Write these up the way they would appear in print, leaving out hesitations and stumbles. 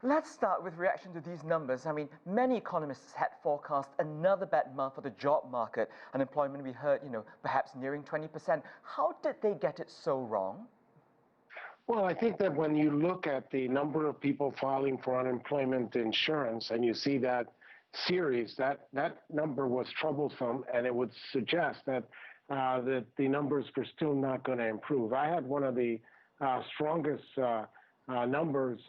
Let's start with reaction to these numbers. I mean, many economists had forecast another bad month for the job market. Unemployment, we heard, perhaps nearing 20%. How did they get it so wrong? Well, I think that when you look at the number of people filing for unemployment insurance and you see that series, that number was troublesome, and it would suggest that the numbers were still not going to improve. I had one of the strongest numbers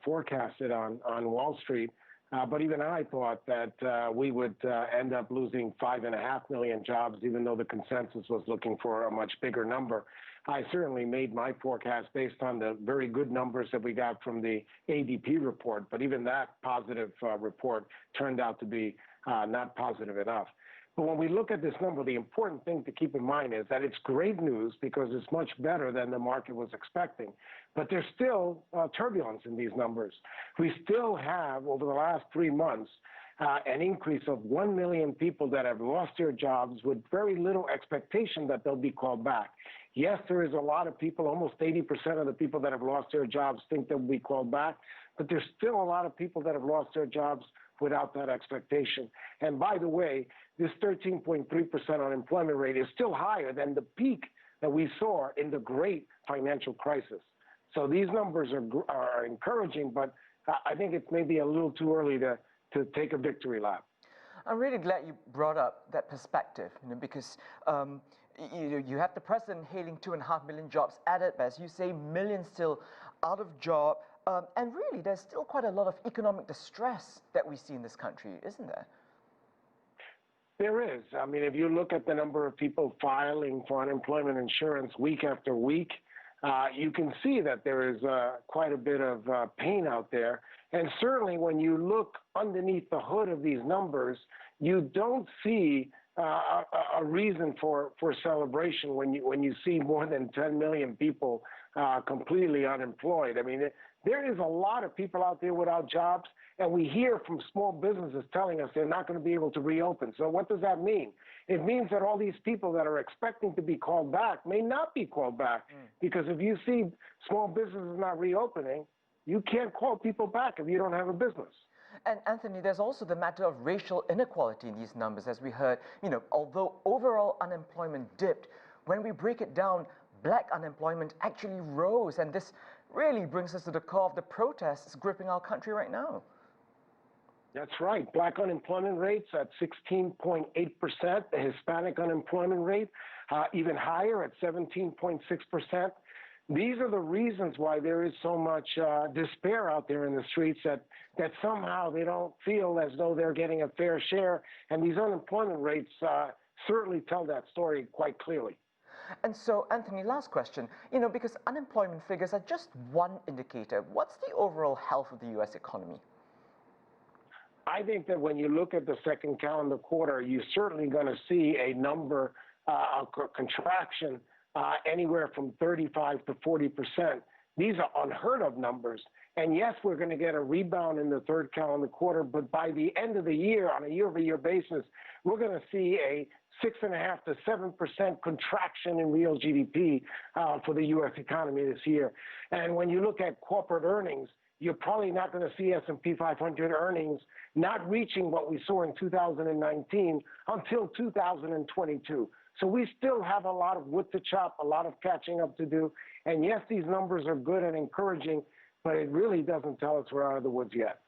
forecasted on Wall Street, but even I thought that we would end up losing 5.5 million jobs, even though the consensus was looking for a much bigger number. I certainly made my forecast based on the very good numbers that we got from the ADP report, but even that positive report turned out to be not positive enough. But when we look at this number, the important thing to keep in mind is that it's great news because it's much better than the market was expecting. But there's still turbulence in these numbers. We still have, over the last 3 months, an increase of 1 million people that have lost their jobs with very little expectation that they'll be called back. Yes, there is a lot of people, almost 80% of the people that have lost their jobs think they'll be called back, but there's still a lot of people that have lost their jobs without that expectation. And by the way, this 13.3% unemployment rate is still higher than the peak that we saw in the great financial crisis. So these numbers are encouraging, but I think it's maybe a little too early to take a victory lap. I'm really glad you brought up that perspective, because you have the president hailing 2.5 million jobs added, but as you say, millions still out of job. And really, there's still quite a lot of economic distress that we see in this country, isn't there? There is. I mean, if you look at the number of people filing for unemployment insurance week after week, you can see that there is quite a bit of pain out there. And certainly when you look underneath the hood of these numbers, you don't see a reason for celebration when you see more than 10 million people completely unemployed. I mean, there is a lot of people out there without jobs, and we hear from small businesses telling us they're not going to be able to reopen. So what does that mean? It means that all these people that are expecting to be called back may not be called back, because if you see small businesses not reopening, you can't call people back if you don't have a business. And Anthony, there's also the matter of racial inequality in these numbers, as we heard. Although overall unemployment dipped, when we break it down, black unemployment actually rose, and this really brings us to the core of the protests gripping our country right now. That's right. Black unemployment rates at 16.8%. The Hispanic unemployment rate even higher at 17.6%. These are the reasons why there is so much despair out there in the streets, that somehow they don't feel as though they're getting a fair share. And these unemployment rates certainly tell that story quite clearly. And so, Anthony, last question, because unemployment figures are just one indicator. What's the overall health of the U.S. economy? I think that when you look at the second calendar quarter, you're certainly going to see a number, a contraction anywhere from 35 to 40%. These are unheard of numbers. And yes, we're going to get a rebound in the third calendar quarter, but by the end of the year, on a year-over-year basis, we're going to see a 6.5 to 7% contraction in real GDP for the U.S. economy this year. And when you look at corporate earnings, you're probably not going to see S&P 500 earnings not reaching what we saw in 2019 until 2022. So we still have a lot of wood to chop, a lot of catching up to do. And yes, these numbers are good and encouraging, but it really doesn't tell us we're out of the woods yet.